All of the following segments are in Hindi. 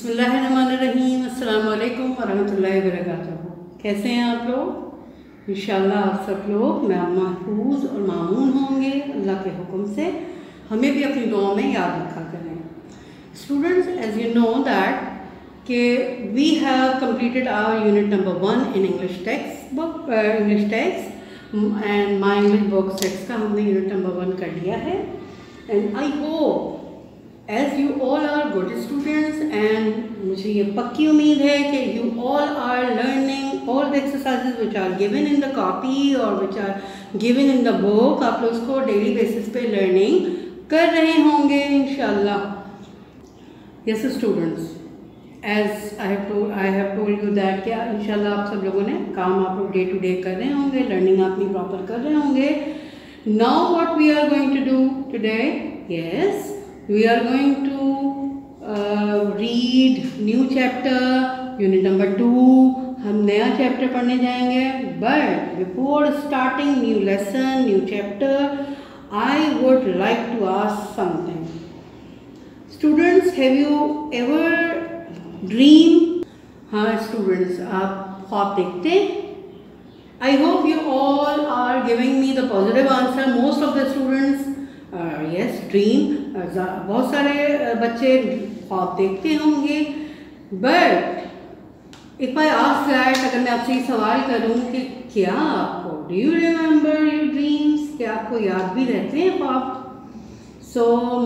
बिस्मिल्लाहिर्रहमानिर्रहीम, अस्सलाम वालेकुम वरहमतुल्लाहि वबरकातुहू। कैसे हैं आप लोग? इंशाअल्लाह आप सब लोग महफूज और मामून होंगे अल्लाह के हुक्म से। हमें भी अपनी दुआओं में याद रखा करें। Students, as you know that कि we have completed our unit number 1 in English text book, English text and my English book sets का हमने यूनिट नंबर 1 कर लिया है। And I hope as you all are good students and मुझे ये पक्की उम्मीद है कि you all are learning all the exercises which are given in the copy or which are given in the book। आप लोग उसको daily basis पे learning कर रहे होंगे इंशाल्लाह। Yes students, as I have told you that क्या इंशाल्लाह आप सब लोगों ने काम आप लोग day to day कर रहे होंगे, learning अपनी proper कर रहे होंगे। Now what we are going to do today? Yes, we are going to read new chapter, unit number 2। हम नया चैप्टर पढ़ने जाएंगे। But before starting new lesson, new chapter, I would like to ask something. Students, have you ever dreamed? हाँ students, आप ख्वाब देखते? I hope you all are giving me the positive answer. Most of the students yes, dream। बहुत सारे बच्चे ख्वाब देखते होंगे। But if I ask that, अगर मैं आपसे सवाल करूं कि क्या आपको do you remember your dreams, क्या आपको याद भी रहते हैं ख्वाब? So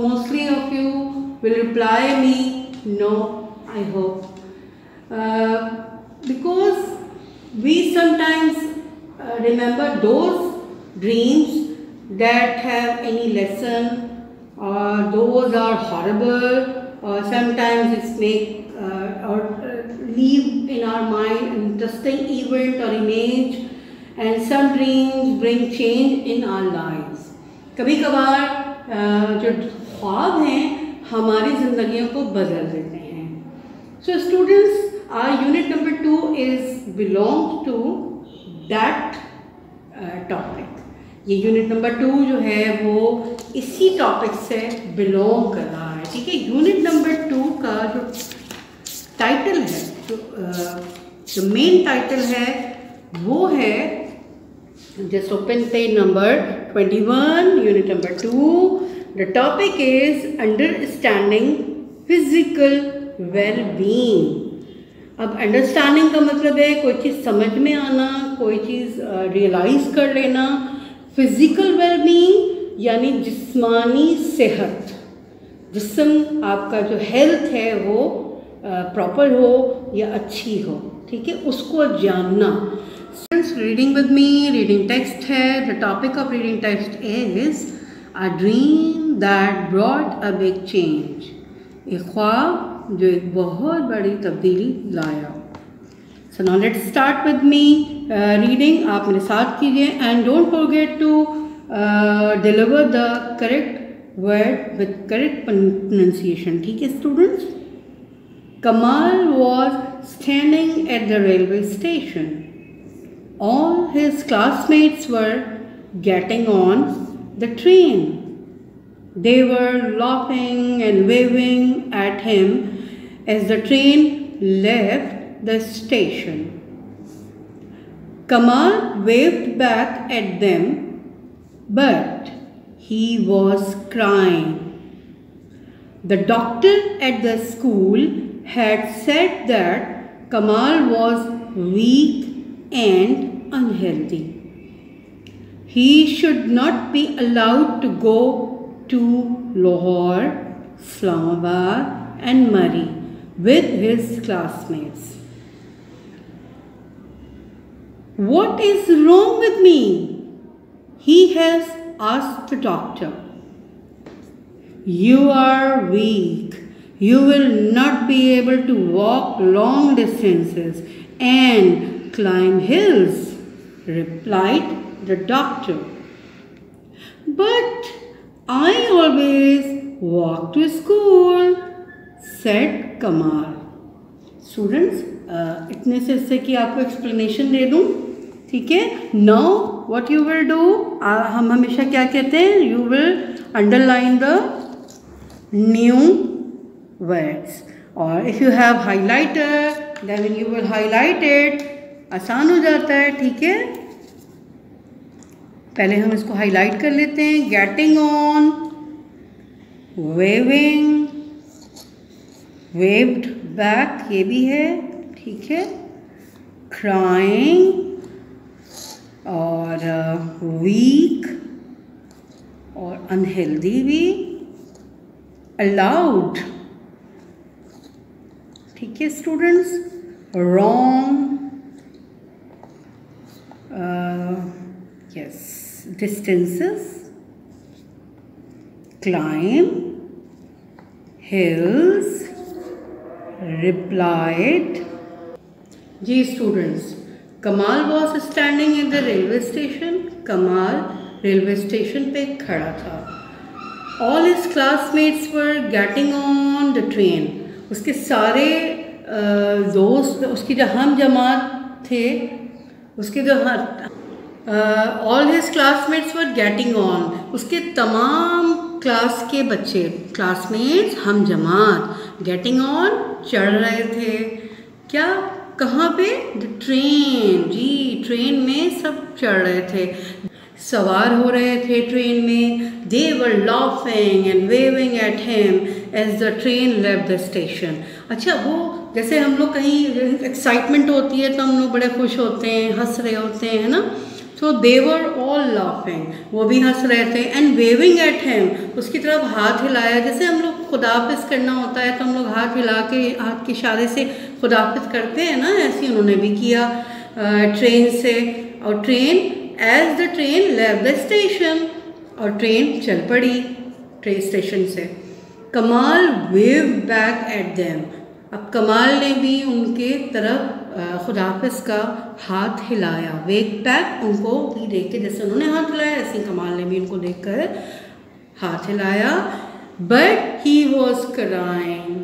mostly of you will reply me no, I hope, because we sometimes remember those dreams that have any lesson, or those are horrible, or sometimes it's make or leave in our mind interesting event or image, and some dreams bring change in our lives। कभी कभार जो ख्वाब हैं हमारी ज़िंदगियों को बदल देते हैं। So students, our unit number 2 is belongs to that topic। ये यूनिट नंबर 2 जो है वो इसी टॉपिक से बिलोंग कर रहा है, ठीक है। यूनिट नंबर 2 का जो टाइटल है, जो मेन टाइटल है वो है, just open page number 21, unit number 2। The topic is understanding physical wellbeing. अब अंडरस्टैंडिंग का मतलब है कोई चीज़ समझ में आना, कोई चीज़ रियलाइज़ कर लेना। फिज़िकल वेलबींग यानी जिस्मानी सेहत, जिस्म आपका जो हेल्थ है वो प्रॉपर हो या अच्छी हो, ठीक है, उसको जानना। Students, reading with me, reading text है। The topic of reading text is a dream that brought a big change. एक ख्वाब जो एक बहुत बड़ी तब्दीली लाया। So now let's start with me reading। आप मेरे साथ कीजिए and don't forget to deliver the correct word with correct pronunciation, ठीक है students? Kamal was standing at the railway station। All his classmates were getting on the train। They were laughing and waving at him as the train left the station। Kamal waved back at them, but he was crying। The doctor at the school had said that Kamal was weak and unhealthy। He should not be allowed to go to Lahore, Islamabad and Murree with his classmates। What is wrong with me? He has asked the doctor। You are weak. You will not be able to walk long distances and climb hills, replied the doctor। But I always walk to school, said Kamal। Students, इतने से इससे कि आपको एक्सप्लेनेशन दे दूँ, ठीक है। Now what you will do, हम हमेशा क्या कहते हैं, you will underline the new words और if you have highlighter then you will highlight it, आसान हो जाता है, ठीक है। पहले हम इसको हाईलाइट कर लेते हैं। Getting on, waving, waved back, ये भी है, ठीक है। क्राइंग और वीक और अनहेल्दी भी, अलाउड, ठीक है students. Wrong, yes, distances, climb, hills, replied. जी students, Kamal was standing in the railway station. Kamal railway station पे खड़ा था। All his classmates were getting on the train. उसके सारे दोस्त, उसकी जो हम जमात थे, उसके जो all his classmates were getting on, उसके तमाम क्लास के बच्चे, क्लासमेट्स हम जमात, गेटिंग ऑन चढ़ रहे थे। क्या, कहाँ पे? The train. जी, ट्रेन में सब चढ़ रहे थे, सवार हो रहे थे ट्रेन में। They were laughing and waving at him as the train left the station. अच्छा, वो जैसे हम लोग कहीं एक्साइटमेंट होती है तो हम लोग बड़े खुश होते हैं, हंस रहे होते हैं, है ना। सो दे वर ऑल लाफिंग, वो भी हंस रहे थे। एंड वेविंग एट हिम, उसकी तरफ हाथ हिलाया। जैसे हम लोग खुदाफिज करना होता है तो हम लोग हाथ हिला के, हाथ के इशारे से खुदाफिज करते हैं ना, ऐसे उन्होंने भी किया ट्रेन से। और train, as the train left the station, और ट्रेन चल पड़ी ट्रेन स्टेशन से। कमाल वेव बैक एट देम। अब कमाल ने भी उनके तरफ खुदाफिज का हाथ हिलाया। वेव बैक, उनको भी देख के जैसे उन्होंने हाथ हिलाया ऐसे कमाल ने भी उनको देख कर हाथ हिलाया। बट ही वॉज क्राइंग,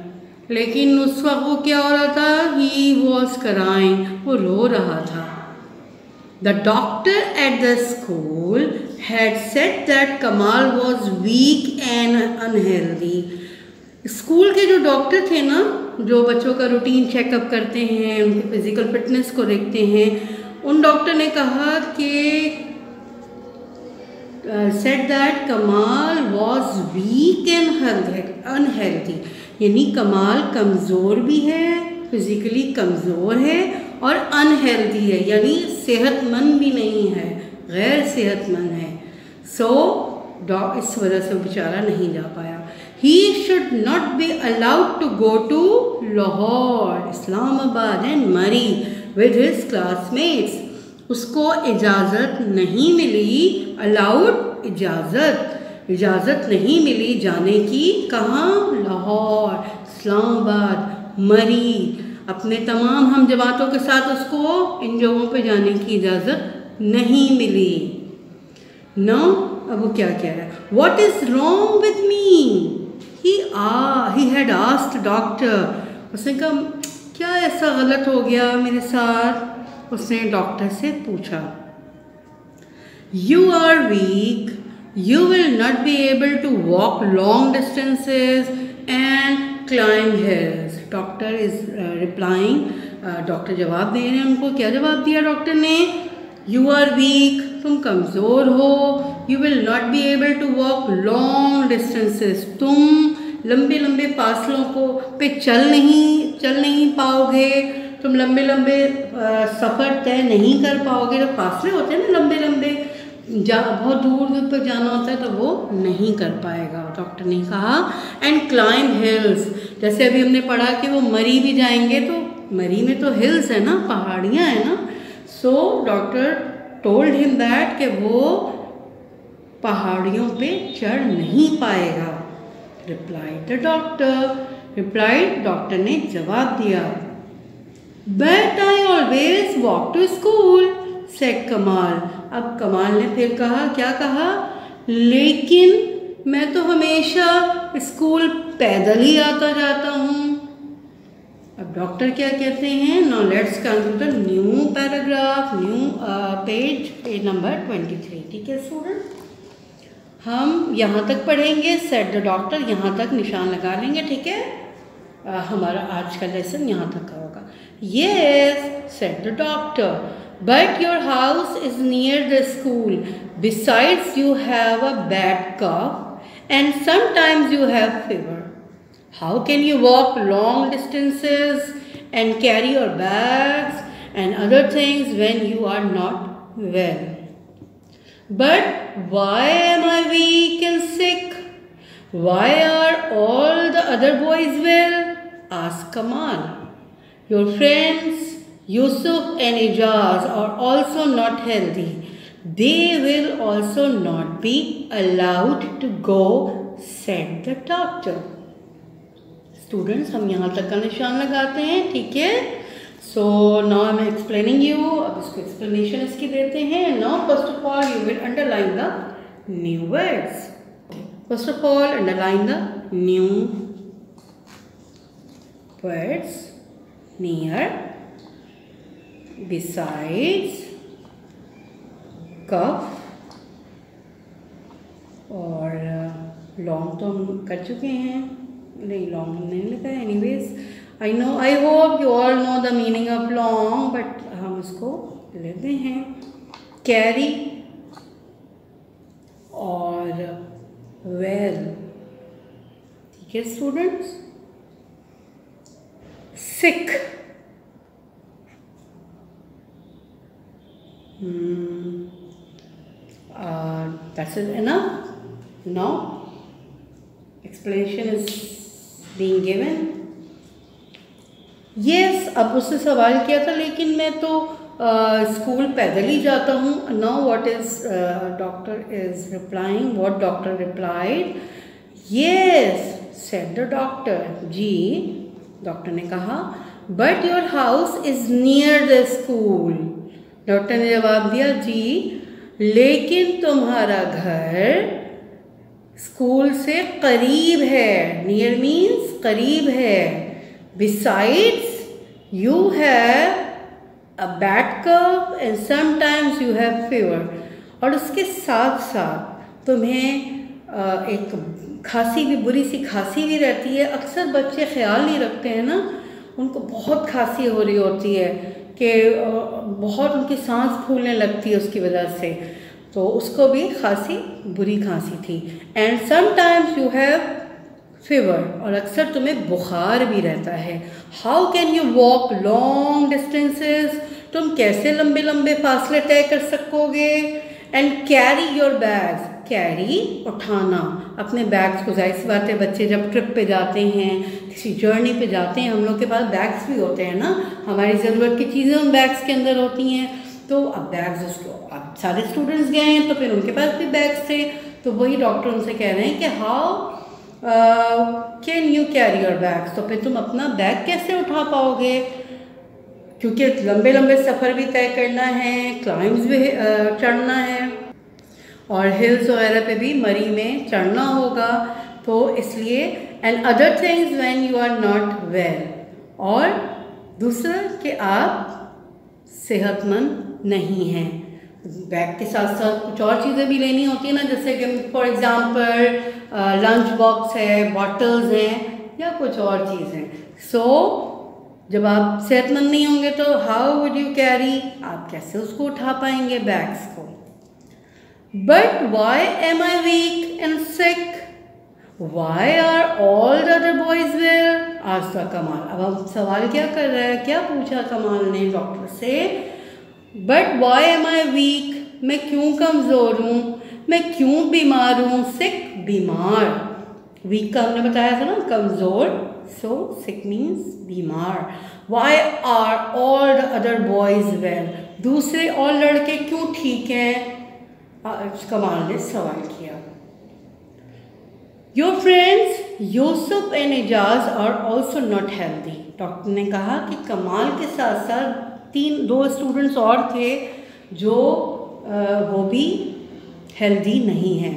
लेकिन उस वक्त वो क्या हो रहा था? ही वॉज क्राइंग, वो रो रहा था। The doctor at the school had said that Kamal was weak and unhealthy. School के जो डॉक्टर थे ना, जो बच्चों का रूटीन चेकअप करते हैं, उनकी फिजिकल फिटनेस को देखते हैं, उन डॉक्टर ने कहा कि said that Kamal was weak and unhealthy, यानी कमाल कमज़ोर भी है, फिजिकली कमज़ोर है और अनहेल्दी है, यानी सेहतमंद भी नहीं है, गैर सेहतमंद है। सो इस वजह से वो बेचारा नहीं जा पाया। He should not be allowed to go to Lahore, Islamabad and Murree with his classmates. उसको इजाज़त नहीं मिली, अलाउड इजाज़त नहीं मिली जाने की। कहाँ? लाहौर, इस्लामाबाद, मरी, अपने तमाम हम जमातों के साथ उसको इन जगहों पे जाने की इजाज़त नहीं मिली। नो, अब वो क्या कह रहा है? What is wrong with me? He had asked doctor. उसने कहा क्या ऐसा गलत हो गया मेरे साथ? उसने डॉक्टर से पूछा। You are weak. You will not be able to walk long distances and climb hills. Doctor is replying. Doctor जवाब दे रहे हैं उनको। क्या जवाब दिया डॉक्टर ने? You are weak. तुम कमज़ोर हो। You will not be able to walk long distances. तुम लंबे लंबे फासलों को पे चल नहीं पाओगे। तुम लंबे लंबे सफ़र तय नहीं कर पाओगे। जो फासले होते हैं ना लंबे लंबे, बहुत दूर तक जाना होता है तो वो नहीं कर पाएगा, डॉक्टर ने कहा। एंड क्लाइम हिल्स, जैसे अभी हमने पढ़ा कि वो मरी भी जाएंगे, तो मरी में तो हिल्स है ना, पहाड़ियाँ है ना। So doctor told him that कि वो पहाड़ियों पे चढ़ नहीं पाएगा। रिप्लाइड डॉक्टर ने जवाब दिया। But I always walk to school said Kamal. अब कमाल ने फिर कहा, क्या कहा? लेकिन मैं तो हमेशा स्कूल पैदल ही आता जाता हूँ। अब डॉक्टर क्या कहते हैं? Now let's come to the new paragraph, new page number 23। ठीक है स्टूडेंट, हम यहाँ तक पढ़ेंगे। सेड द डॉक्टर, यहाँ तक निशान लगा लेंगे, ठीक है। हमारा आज का लेसन यहाँ तक का होगा। Yes, said the doctor, but your house is near the school. Besides, you have a bad cough and sometimes you have fever. How can you walk long distances and carry your bags and other things when you are not well? But why am I weak and sick? Why are all the other boys well? Asked Kamal. Your friends Yusuf and Ijaz are also not healthy. They will also not be allowed to go, said the doctor. Students, हम यहाँ तक का निशान लगाते हैं, ठीक है? So now I am explaining you. अब इसको explanation इसकी देते हैं. Now first of all you will underline the new words. First of all underline the new words. Near, besides, cough और लॉन्ग तो हम कर चुके हैं, नहीं लॉन्ग नहीं लिखा है। Anyways I hope you all know the meaning of long, but हम इसको लेते हैं। कैरी और वेल, ठीक है students. Sick, that's it enough. Now explanation is being given. Yes, अब उससे सवाल किया था, लेकिन मैं तो स्कूल पैदल ही जाता हूँ। Now what is doctor is replying? What doctor replied? Yes, said the doctor. जी, डॉक्टर ने कहा, but your house is near the school. Doctor ने जवाब दिया, जी लेकिन तुम्हारा घर स्कूल से करीब है। नियर मीन्स करीब है। Besides you have a bad cough and sometimes you have fever. और उसके साथ साथ तुम्हें एक खांसी भी, बुरी सी खांसी भी रहती है। अक्सर बच्चे ख्याल नहीं रखते हैं ना, उनको बहुत खांसी हो रही होती है कि बहुत उनकी सांस फूलने लगती है उसकी वजह से, तो उसको भी खांसी, बुरी खांसी थी। And sometimes you have fever, और अक्सर तुम्हें बुखार भी रहता है। How can you walk long distances, तुम कैसे लंबे लंबे फासले तय कर सकोगे। And carry your bags, carry उठाना अपने बैग्स को। जाहिर सी बात है, बच्चे जब ट्रिप पे जाते हैं, किसी जर्नी पे जाते हैं, हम लोग के पास बैग्स भी होते हैं ना, हमारी ज़रूरत की चीज़ें उन बैग्स के अंदर होती हैं। तो अब बैग्स उसको, अब सारे स्टूडेंट्स गए हैं तो फिर उनके पास भी बैग्स थे, तो वही डॉक्टर उनसे कह रहे हैं कि how can you carry your bags, तो फिर तुम अपना बैग कैसे उठा पाओगे, क्योंकि लंबे लंबे सफ़र भी तय करना है, क्लाइंब्स भी चढ़ना है और हिल्स वगैरह पे भी मरी में चढ़ना होगा, तो इसलिए। And other things when you are not well, और दूसरा कि आप सेहतमंद नहीं हैं। बैग के साथ साथ कुछ और चीज़ें भी लेनी होती है ना, जैसे कि फॉर एग्ज़ाम्पल लंच बॉक्स है, बॉटल्स हैं, या कुछ और चीज़ें। सो जब आप सेहतमंद नहीं होंगे तो हाउ वुड यू कैरी, आप कैसे उसको उठा पाएंगे बैग्स को। But why am I weak and sick, why are all the other boys well, asked Kamal. अब हम सवाल क्या कर रहे हैं, क्या पूछा कमाल ने डॉक्टर से, but why am I weak, मैं क्यों कमज़ोर हूँ, मैं क्यों बीमार हूँ। सिक, बीमार, वीक का हमने बताया था ना कमज़ोर, सो सिक मीन्स बीमार। Why are all the other boys well, दूसरे और लड़के क्यों ठीक हैं, कमाल ने सवाल किया। Your friends Yusuf and Ejaz are also not healthy, doctor ने कहा कि कमाल के साथ साथ दो स्टूडेंट्स और थे जो वो भी हेल्दी नहीं हैं।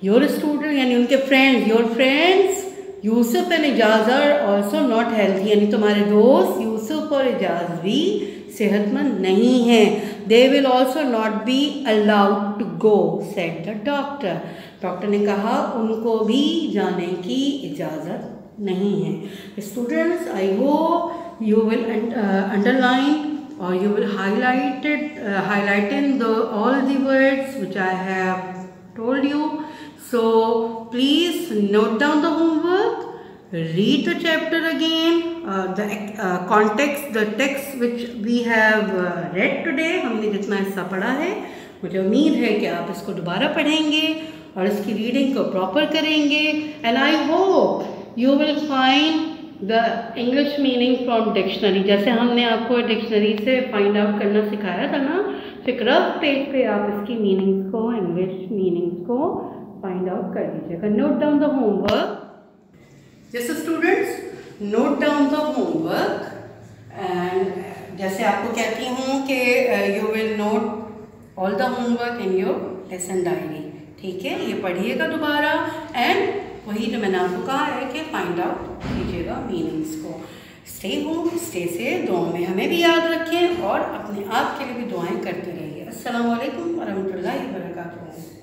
योर स्टूडेंट यानी उनके friends, your friends Yusuf and Ejaz are also not healthy, यानी तुम्हारे दोस्त यूसुफ और एजाज भी सेहतमंद नहीं हैं। They will also not be allowed to go, said the doctor. Doctor ने कहा उनको भी जाने की इजाज़त नहीं है। Students, I hope you will underline or you will highlight in all the words which I have told you. So please note down the homework, read the chapter again, the context, the text which we have read today, हमने जितना हिस्सा पढ़ा है मुझे उम्मीद है कि आप इसको दोबारा पढ़ेंगे और इसकी रीडिंग को प्रॉपर करेंगे। And I hope you will find the English meaning from dictionary, जैसे हमने आपको डिक्शनरी से फाइंड आउट करना सिखाया था ना। तो एक रफ पेज पे आप इसकी मीनिंग्स को, इंग्लिश मीनिंग्स को फाइंड आउट कर लीजिएगा। Note down the homework. जैसे students, note down the homework and जैसे आपको कहती हूँ कि you will note all the homework in your lesson diary. ठीक है, ये पढ़िएगा दोबारा एंड वही जो मैंने आपको कहा है कि फाइंड आउट कीजिएगा मीनिंग्स को। स्टे होम, स्टे सेफ, दुआओं में हमें भी याद रखें और अपने आप के लिए भी दुआएं करते रहिए। अस्सलाम वालेकुम व रहमतुल्लाहि व बरकातुहू।